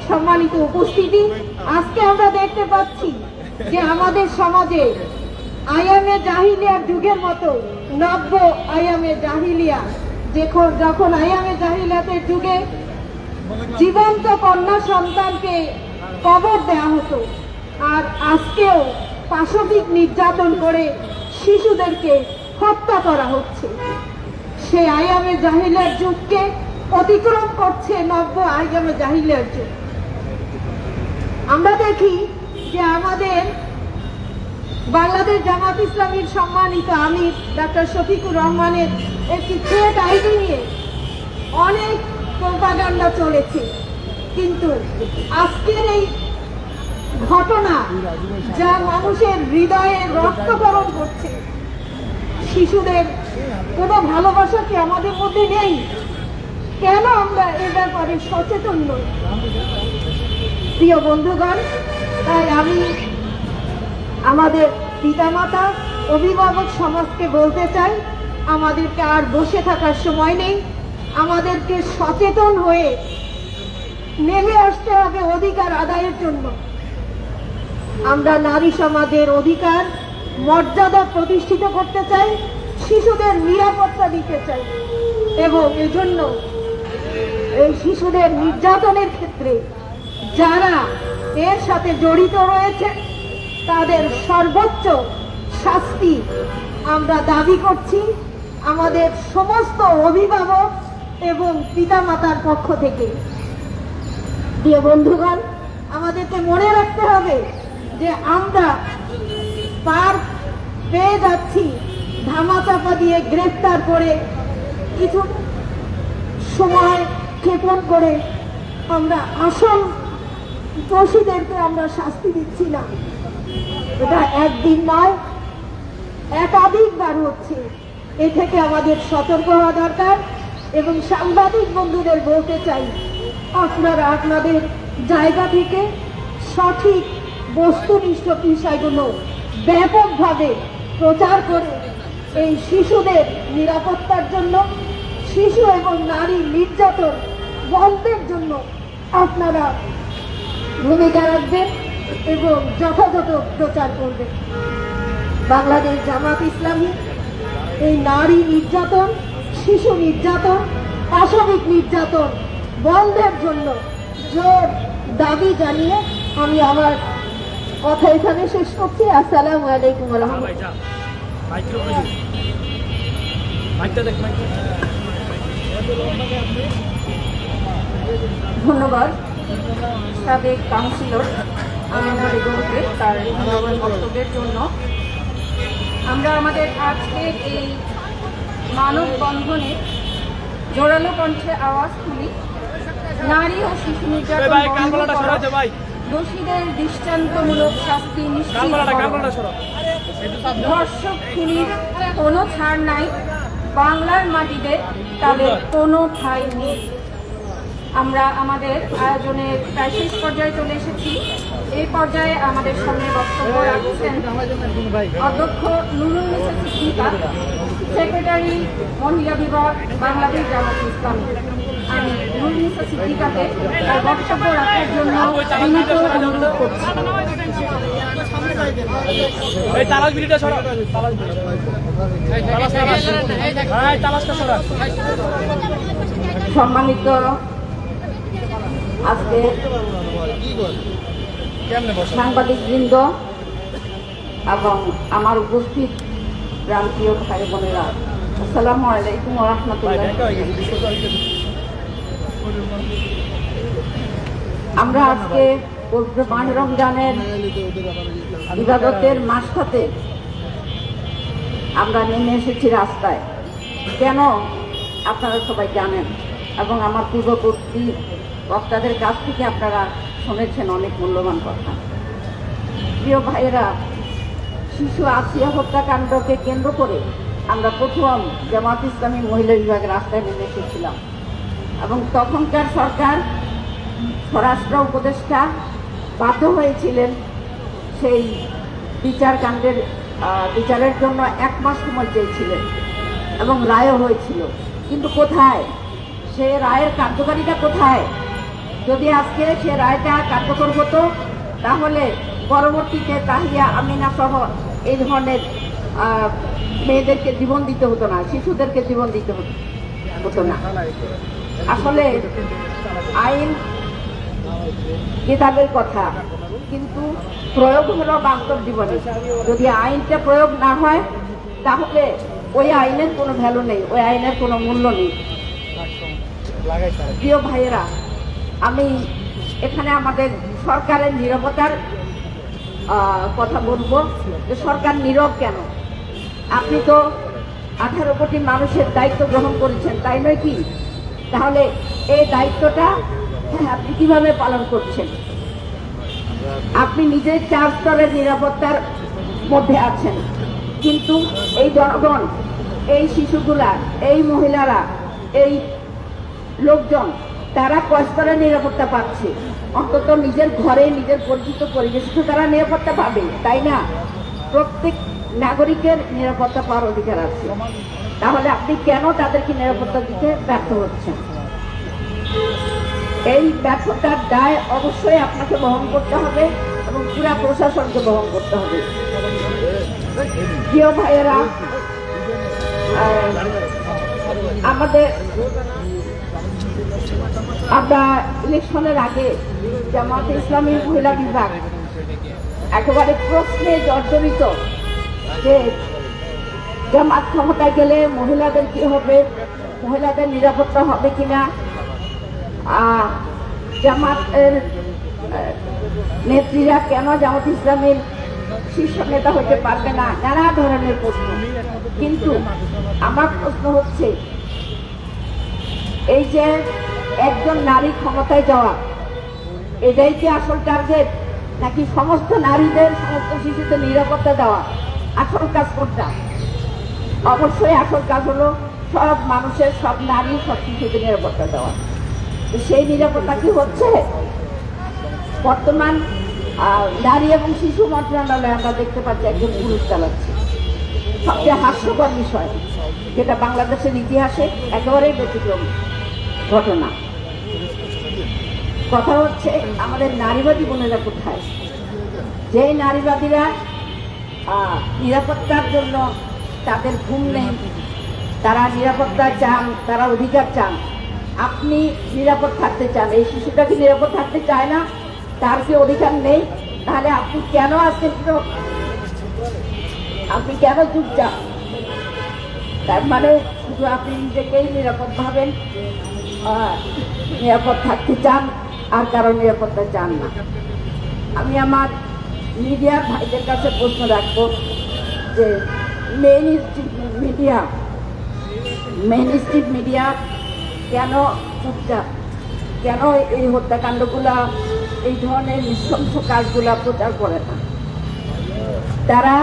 সম্মানিত উপস্থিতি, আজকে আমরা দেখতে পাচ্ছি যে আমাদের সমাজে আয়ামে জাহিলিয়ার যুগের মতো নব্য আয়ামে জাহিলিয়া, যখন আয়ামে জাহিলিয়াতের যুগে জীবন্ত কন্যা সন্তানকে কবর দেওয়া হতো, আর আজকেও পাশবিক নির্যাতন করে শিশুদেরকে হত্যা করা হচ্ছে। সেই আয়ামে জাহিলিয়ার যুগকে অতিক্রম করছে নব্য আয়ামে জাহিলিয়ার যুগ। আমরা দেখি যে আমাদের বাংলাদেশ জামাত ইসলামীর সম্মানিত আমির ডাক্তার শফিকুর রহমানের একটি থ্রেড আইডি নিয়ে অনেক প্রোপাগান্ডা চলেছে, কিন্তু আজকের এই ঘটনা যা মানুষের হৃদয়ে রক্তকরণ করছে, শিশুদের কোনো ভালোবাসা কি আমাদের মধ্যে নেই? কেন আমরা এ ব্যাপারে সচেতন নই? প্রিয় বন্ধুগণ, তাই আমি আমাদের পিতামাতা অভিভাবক সমাজকে বলতে চাই, আমাদেরকে আর বসে থাকার সময় নেই, আমাদেরকে সচেতন হয়ে নেমে আসতে হবে অধিকার আদায়ের জন্য। আমরা নারী সমাজের অধিকার মর্যাদা প্রতিষ্ঠিত করতে চাই, শিশুদের নিরাপত্তা দিতে চাই, এবং এজন্য এই শিশুদের নির্যাতনের ক্ষেত্রে যারা এর সাথে জড়িত রয়েছে তাদের সর্বোচ্চ শাস্তি আমরা দাবি করছি আমাদের সমস্ত অভিভাবক এবং পিতামাতার পক্ষ থেকে। প্রিয় বন্ধুগণ, আমাদেরকে মনে রাখতে হবে যে আমরা পার পেয়ে যাচ্ছি ধামাচাপা দিয়ে, গ্রেফতার করে, কিছু সময় ক্ষেপণ করে আমরা আসল দোষীদেরকে আমরা শাস্তি দিচ্ছি না। এটা একদিন নয়, একাধিকবার হচ্ছে। এ থেকে আমাদের সতর্ক হওয়া দরকার, এবং সাংবাদিক বন্ধুদের বলতে চাই, আপনারা আপনাদের জায়গা থেকে সঠিক বস্তুনিষ্ঠ বিষয়গুলো ব্যাপকভাবে প্রচার করে এই শিশুদের নিরাপত্তার জন্য, শিশু এবং নারী নির্যাতন বন্ধের জন্য আপনারা ভূমিকা রাখবেন এবং যথাযথ প্রচার করবেন। বাংলাদেশ জামাত ইসলামী এই নারী নির্যাতন, শিশু নির্যাতন, পাশবিক নির্যাতন বন্ধের জন্য জোর দাবি জানিয়ে আমি আমার কথা এখানে শেষ করছি। আসসালামু আলাইকুম ওয়া রাহমাতুল্লাহ।
ধন্যবাদ সাবেক কাউন্সিলর আমিনা বেগমকে তার মূল্যবান বক্তব্যের জন্য। আমরা আমাদের আজকের এই মানববন্ধনে জোরালো কণ্ঠে আওয়াজ তুলি, নারী ও শিশু নির্যাতন বন্ধ করা, দোষীদের দৃষ্টান্তমূলক শাস্তি নিশ্চিত করা, ধর্ষক খুনির কোনো ছাড় নাই, বাংলার মাটিতে তাদের কোনো ঠাঁই নেই। আমরা আমাদের আয়োজনের প্রায় শেষ পর্যায়ে চলে এসেছি। এই পর্যায়ে আমাদের সামনে বক্তব্য রাখছেন অধ্যক্ষ নুরুন নিসা সিদ্দিকা, সেক্রেটারি মহিলা বিভাগ, বাংলাদেশ জামাত ইসলামী। আমি নুরুন নিসা সিদ্দিকাকে তার বক্তব্য রাখার জন্য বিনীত অনুরোধ করছি। সম্মানিত আজকে সাংবাদিকবৃন্দ এবং আমার উপস্থিত প্রান্তীয় ভাই বোনেরা, আসসালামু আলাইকুম ওয়া রাহমাতুল্লাহ। আমরা আজকে পবিত্র মাহে রমজানের ইবাদতের মাসটাতে আমরা নেমে এসেছি রাস্তায়। কেন আপনারা সবাই জানেন, এবং আমার পূর্ববর্তী
বক্তাদের কাছ থেকে আপনারা শুনেছেন অনেক মূল্যবান কথা। প্রিয় ভাইয়েরা, শিশু আসিয়া হত্যাকাণ্ডকে কেন্দ্র করে আমরা প্রথম জামাত ইসলামী মহিলা বিভাগের রাস্তায় নেমে এসেছিলাম এবং তখনকার সরকার স্বরাষ্ট্র উপদেষ্টা বাধ্য হয়েছিলেন সেই বিচারের জন্য 1 মাস সময় চেয়েছিলেন এবং রায়ও হয়েছিল। কিন্তু কোথায় সে রায়ের কার্যকারিতা কোথায়? যদি আজকে সে রায়টা কার্যকর হতো তাহলে পরবর্তীতে তাহিয়া আমিনা সহ এই ধরনের মেয়েদেরকে জীবন দিতে হতো না, শিশুদেরকে জীবন দিতে হতো না। আসলে আইন কিতাবের কথা, কিন্তু প্রয়োগ হলো বাস্তব জীবনে। যদি আইনটা প্রয়োগ না হয় তাহলে ওই আইনের কোনো ভ্যালু নেই, ওই আইনের কোনো মূল্য নেই। প্রিয় ভাইয়েরা, আমি এখানে আমাদের সরকারের নীরবতার কথা বলবো যে সরকার নীরব কেন? আপনি তো 18 কোটি মানুষের দায়িত্ব গ্রহণ করেছেন, তাই নয় কি? তাহলে এই দায়িত্বটা আপনি কিভাবে পালন করছেন? আপনি নিজের 4 স্তরের নিরাপত্তার মধ্যে আছেন, কিন্তু এই জনগণ, এই শিশুগুলা, এই মহিলারা, এই লোকজন তারা কয় স্তরের নিরাপত্তা পাচ্ছে? অন্তত নিজের ঘরে, নিজের পরিচিত পরিবেশে তো তারা নিরাপত্তা পাবে, তাই না? প্রত্যেক নাগরিকের নিরাপত্তা পাওয়ার অধিকার আছে। তাহলে আপনি কেন তাদেরকে নিরাপত্তা দিতে ব্যর্থ হচ্ছেন? এই ব্যর্থতার দায় অবশ্যই আপনাকে বহন করতে হবে এবং পুরা প্রশাসনকে বহন করতে হবে। প্রিয় ভাইয়েরা, আমরা ইলেকশনের আগে জামাত ইসলামী মহিলা বিভাগ একেবারে প্রশ্নে জর্জরিত যে জামাত ক্ষমতায় গেলে মহিলাদের কি হবে, মহিলাদের নিরাপত্তা হবে কিনা, জামাতের নেত্রীরা কেন জামাত ইসলামের শীর্ষ নেতা হতে পারবে না, নানা ধরনের প্রশ্ন। কিন্তু আমার প্রশ্ন হচ্ছে, এই যে একজন নারী ক্ষমতায় যাওয়া, এটাই কি আসল টার্গেট, নাকি সমস্ত নারীদের, সমস্ত শিশুদের নিরাপত্তা দেওয়া আসল কাজ করতে? অবশ্যই আসল কাজ হলো সব মানুষের, সব নারী, সব শিশুদের নিরাপত্তা দেওয়া। সেই নিরাপত্তা কি হচ্ছে? বর্তমান নারী এবং শিশু মন্ত্রণালয়ে আমরা দেখতে পাচ্ছি একজন পুরুষ চালাচ্ছে। সবচেয়ে হাস্যকর বিষয়, যেটা বাংলাদেশের ইতিহাসে একেবারেই ব্যতিক্রম ঘটনা। কথা হচ্ছে, আমাদের নারীবাদী বোনেরা কোথায়? যে নারীবাদীরা নিরাপত্তার জন্য তাদের ঘুম নেই, তারা নিরাপত্তা চান, তারা অধিকার চান। আপনি নিরাপদ থাকতে চান, এই শিশুটা কি নিরাপদ থাকতে চায় না? তার কি অধিকার নেই? তাহলে আপনি কেন আজকে আপনি কেন চুপচাপ? তার মানে শুধু আপনি নিজেকেই নিরাপদ ভাবেন, নিরাপদ থাকতে চান, আর কারো নিরাপত্তা চান না। আমি আমার মিডিয়ার ভাইদের কাছে প্রশ্ন রাখবো যে মেইন স্ট্রিট মিডিয়া কেন চুপচাপ? কেন এই হত্যাকাণ্ডগুলা, এই ধরনের নৃশংস কাজগুলা প্রচার করে না? তারা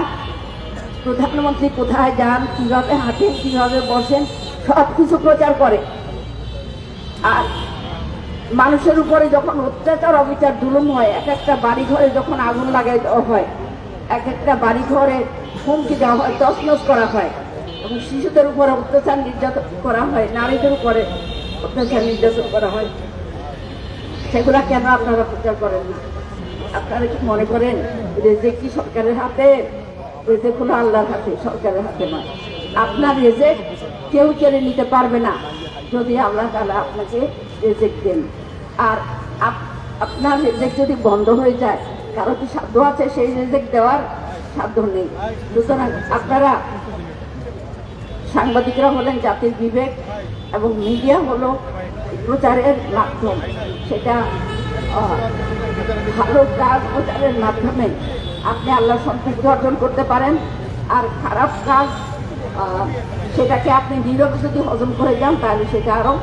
প্রধানমন্ত্রী কোথায় যান, কিভাবে হাঁটেন, কিভাবে বসেন, সব কিছু প্রচার করে। আর মানুষের উপরে যখন অত্যাচার, অবিচার, জুলুম হয়, এক একটা বাড়ি ঘরে যখন আগুন লাগাই দেওয়া হয়, এক একটা বাড়ি ঘরে হুমকি দেওয়া হয়, তছনছ করা হয়, এবং শিশুদের উপরে অত্যাচার নির্যাতন করা হয়, নারীদের উপরে অত্যাচার নির্যাতন করা হয়, সেগুলা কেন আপনারা প্রচার করেন না? আপনারা কি মনে করেন রেজেক কি সরকারের হাতে? রেজেক হলো আল্লাহর হাতে, সরকারের হাতে নয়। আপনার রেজেক কেউ কেড়ে নিতে পারবে না যদি আল্লাহ তাআলা আপনাকে রেজেক দেন। আর আপনার রেজেক যদি বন্ধ হয়ে যায়, কারো কি সাধ্য আছে সেই রেজেক দেওয়ার? সাধ্য নেই। সুতরাং আপনারা, সাংবাদিকরা হলেন জাতির বিবেক এবং মিডিয়া হলো প্রচারের মাধ্যম। সেটা ভালো কাজ প্রচারের মাধ্যমে আপনি আল্লাহর সন্তুষ্টি অর্জন করতে পারেন, আর খারাপ কাজ সেটাকে আপনি নীরবে যদি হজম করে যান তাহলে সেটা আরো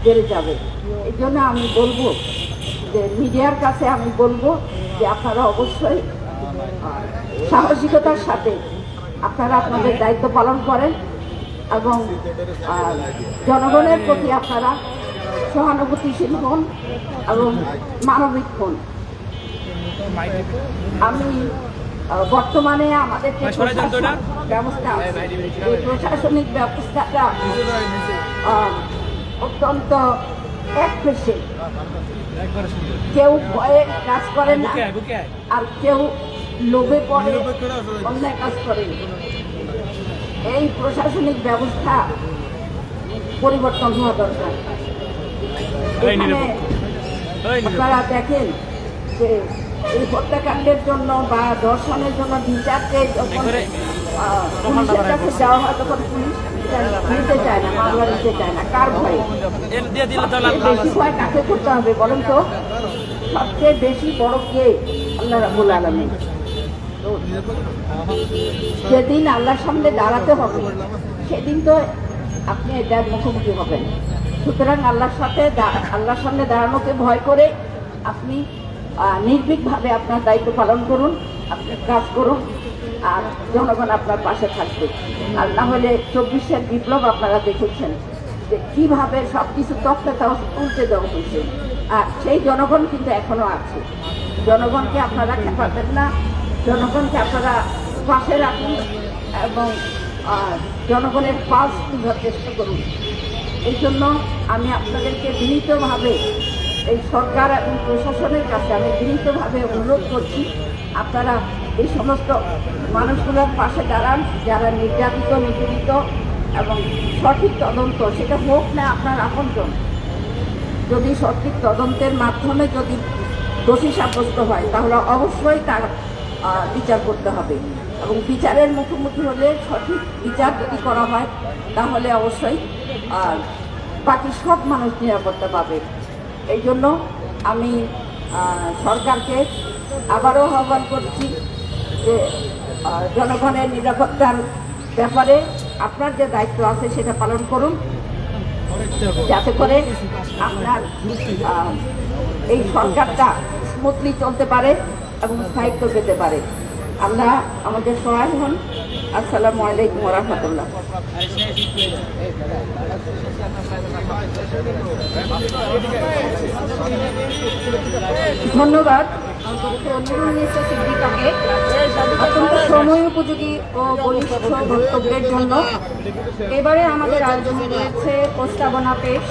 বেড়ে যাবে। এই জন্য আমি বলবো যে মিডিয়ার কাছে আমি বলবো যে আপনারা অবশ্যই সাহসিকতার সাথে আপনারা আপনাদের দায়িত্ব পালন করেন এবং জনগণের প্রতি আপনারা সহানুভূতিশীল হন এবং মানবিক হন। আমি বর্তমানে আমাদের যে ব্যবস্থা আছে, এই প্রশাসনিক ব্যবস্থাটা অত্যন্ত একপেশে, কেউ ভয়ে কাজ করে না আর কেউ লোভে পড়ে অন্যায় কাজ করে। এই প্রশাসনিক ব্যবস্থা পরিবর্তন হওয়া দরকার। আপনারা দেখেন যে এই হত্যাকাণ্ডের জন্য বা ধর্ষণের জন্য বিচারকে যখন পুলিশের কাছে যাওয়া হয় তখন পুলিশ নিতে চায় না, মামলা নিতে চায় না। কার ভয়ে? বেশি ভয় কাকে করতে হবে বলেন তো? সবচেয়ে বেশি বড় কে? আল্লাহ রাব্বুল আলামিন। যেদিন আল্লাহর সামনে দাঁড়াতে হবে সেদিন তো আপনি এটার মুখোমুখি হবেন। সুতরাং আল্লাহর সামনে দাঁড়ানোকে ভয় করে আপনি নির্ভীকভাবে আপনার দায়িত্ব পালন করুন, আপনি কাজ করুন, আর জনগণ আপনার পাশে থাকবে। আর না হলে 24-এর বিপ্লব আপনারা দেখেছেন যে কিভাবে সবকিছু তত্ত্বটা উল্টে দেওয়া হয়েছে। আর সেই জনগণ কিন্তু এখনো আছে। জনগণকে আপনারা খেপাবেন না, জনগণকে আপনারা পাশে রাখুন এবং জনগণের পাশ তোলার চেষ্টা করুন। এই জন্য আমি আপনাদেরকে বিনীতভাবে এই সরকার এবং প্রশাসনের কাছে আমি বিনীতভাবে অনুরোধ করছি, আপনারা এই সমস্ত মানুষগুলোর পাশে দাঁড়ান যারা নির্যাতিত, নিপীড়িত, এবং সঠিক তদন্ত সেটা হোক না আপনার আপনজন। যদি সঠিক তদন্তের মাধ্যমে যদি দোষী সাব্যস্ত হয় তাহলে অবশ্যই তার বিচার করতে হবে, এবং বিচারের মুখোমুখি হলে সঠিক বিচার যদি করা হয় তাহলে অবশ্যই বাকি সব মানুষ নিরাপত্তা পাবে। এই জন্য আমি সরকারকে আবারও আহ্বান করছি যে জনগণের নিরাপত্তার ব্যাপারে আপনার যে দায়িত্ব আছে সেটা পালন করুন, যাতে করে আপনার এই সরকারটা স্মুথলি চলতে পারে এবং স্থায়িত্ব পেতে পারে। আমরা আমাদের সহায় হন। আসসালামু আলাইকুম ওয়া রাহমাতুল্লাহ। ধন্যবাদ সিদ্দিকাকে অত্যন্ত সময় উপযোগী ও বলিষ্ঠ বক্তব্যের জন্য। এবারে আমাদের আয়োজনে রয়েছে প্রস্তাবনা পেশ।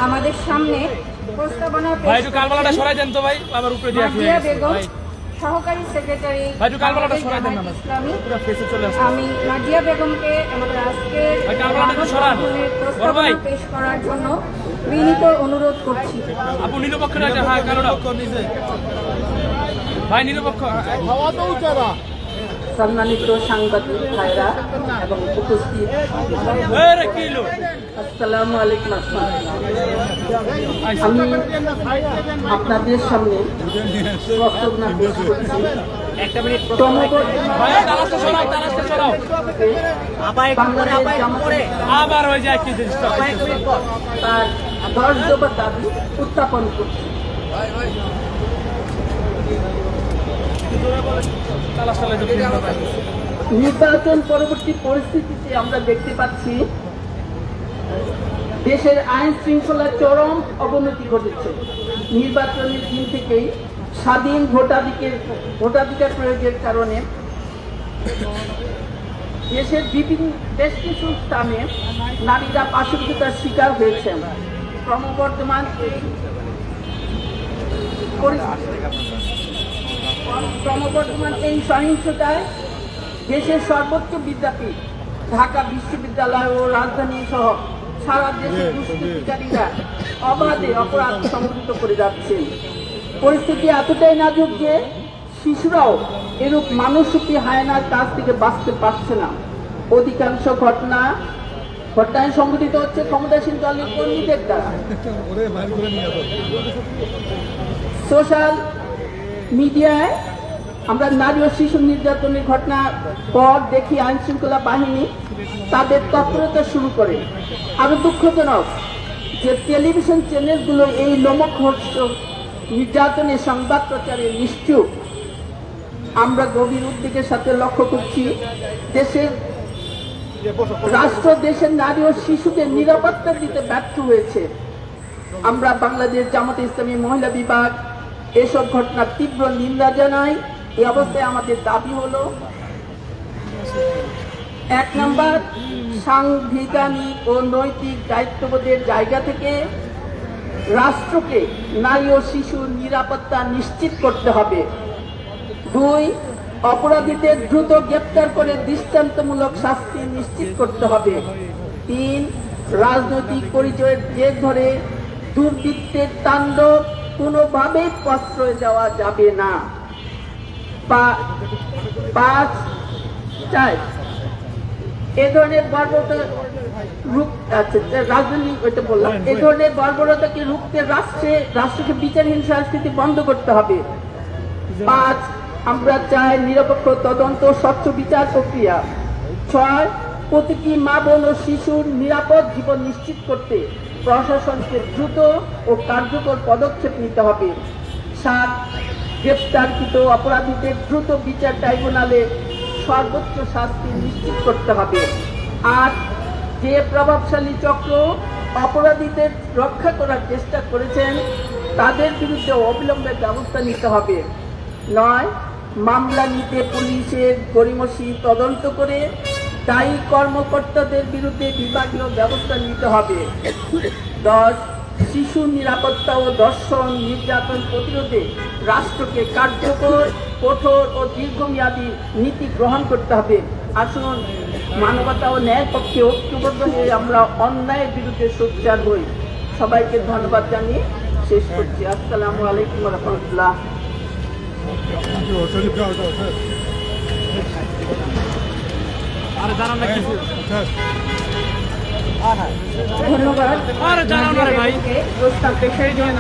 আমাদের সামনে প্রস্তাবনা পেশ নাজিয়া বেগম, সহকারী সেক্রেটারি ইসলামী। আমি নাজিয়া বেগমকে আমাদের আজকের প্রস্তাবনা পেশ করার জন্য বিনীত অনুরোধ করছি। সম্মানিত সাংবাদিক ভাইরা এবং উপস্থিত, আসসালামু আলাইকুম। আমি আপনাদের সামনে প্রস্তাবনা পেশ করছি। তার 10 দফা দাবি উত্থাপন করছি। নির্বাচন পরবর্তী পরিস্থিতিতে আমরা দেখতে পাচ্ছি দেশের আইন শৃঙ্খলার চরম অবনতি ঘটেছে। নির্বাচনের দিন থেকেই স্বাধীন ভোটাধিকার প্রয়োগের কারণে দেশের বেশ কিছু স্থানে নারীরা পাশবিকতার শিকার হয়েছেন। ক্রমবর্ধমান এই সহিংসতায় দেশের সর্বোচ্চ বিদ্যাপীঠ ঢাকা বিশ্ববিদ্যালয় ও রাজধানী সহ সারা দেশের দুষ্কৃতিকারীরা অবাধে অপরাধ সংঘটিত করে যাচ্ছে। পরিস্থিতি এতটাই নাজুক যে শিশুরাও এরূপ মানুষরূপী হায়নার কাছ থেকে বাঁচতে পারছে না। অধিকাংশ ঘটনায় সংঘটিত হচ্ছে ক্ষমতাসীন দলের কর্মীদের দ্বারা। সোশ্যাল মিডিয়ায় আমরা নারী ও শিশু নির্যাতনের ঘটনার পর দেখি আইন শৃঙ্খলা বাহিনী তাদের তৎপরতা শুরু করে। আরো দুঃখজনক,
যে টেলিভিশন চ্যানেলগুলো এই লোমহর্ষক নির্যাতনের সংবাদ প্রচারে নিশ্চুপ। আমরা গভীর উদ্বেগের সাথে লক্ষ্য করছি দেশের রাষ্ট্র দেশের নারী ও শিশুদের নিরাপত্তা দিতে ব্যর্থ হয়েছে। আমরা বাংলাদেশ জামাতে ইসলামী মহিলা বিভাগ এসব ঘটনার তীব্র নিন্দা জানাই। এই অবস্থায় আমাদের দাবি হলো, 1 নম্বর, সাংবিধানিক ও নৈতিক দায়িত্ববোধের জায়গা থেকে রাষ্ট্রকে নারী ও শিশুর নিরাপত্তা নিশ্চিত করতে হবে। 2, অপরাধীদের দ্রুত গ্রেপ্তার করে দৃষ্টান্তমূলক শাস্তি নিশ্চিত করতে হবে। 3, রাজনৈতিক পরিচয়ের জের ধরে দুর্বৃত্তের তাণ্ডব কোনোভাবেই প্রশ্রয় দেওয়া যাবে না। 5, এ ধরনের বর্বরতা এ ধরনের বর্বরতাকে রুখতে রাষ্ট্রকে বিচারহীন সংস্কৃতি বন্ধ করতে হবে। 5, আমরা চাই নিরপেক্ষ তদন্ত, স্বচ্ছ বিচার প্রক্রিয়া। 6, প্রতিটি মা বোন ও শিশুর নিরাপদ জীবন নিশ্চিত করতে প্রশাসনকে দ্রুত ও কার্যকর পদক্ষেপ নিতে হবে। 7, গ্রেপ্তারকৃত অপরাধীদের দ্রুত বিচার ট্রাইব্যুনালে সর্বোচ্চ শাস্তি নিশ্চিত করতে হবে। 8, যে প্রভাবশালী চক্র অপরাধীদের রক্ষা করার চেষ্টা করেছেন তাদের বিরুদ্ধে অবিলম্বে ব্যবস্থা নিতে হবে। 9, মামলা নিতে পুলিশের গড়িমসি তদন্ত করে দায়ী কর্মকর্তাদের বিরুদ্ধে বিভাগীয় ব্যবস্থা নিতে হবে। 10, শিশু নিরাপত্তা ও ধর্ষণ নির্যাতন প্রতিরোধে রাষ্ট্রকে কার্যকর, কঠোর ও দীর্ঘমেয়াদী নীতি গ্রহণ করতে হবে। আসুন মানবতা ও ন্যায়ের পক্ষে ঐক্যবদ্ধ হয়ে আমরা অন্যায়ের বিরুদ্ধে সোচ্চার হই। সবাইকে ধন্যবাদ জানিয়ে শেষ করছি। আসসালামু আলাইকুম ওয়া রাহমাতুল্লাহ।
ধন্যবাদ প্রস্তাব পেশের জন্য।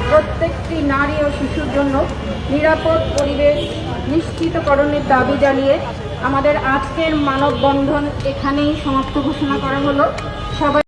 প্রত্যেকটি নারী ও শিশুর জন্য নিরাপদ পরিবেশ নিশ্চিতকরণের দাবি জানিয়ে আমাদের আজকের মানববন্ধন এখানেই সমাপ্ত ঘোষণা করা হলো। সবাই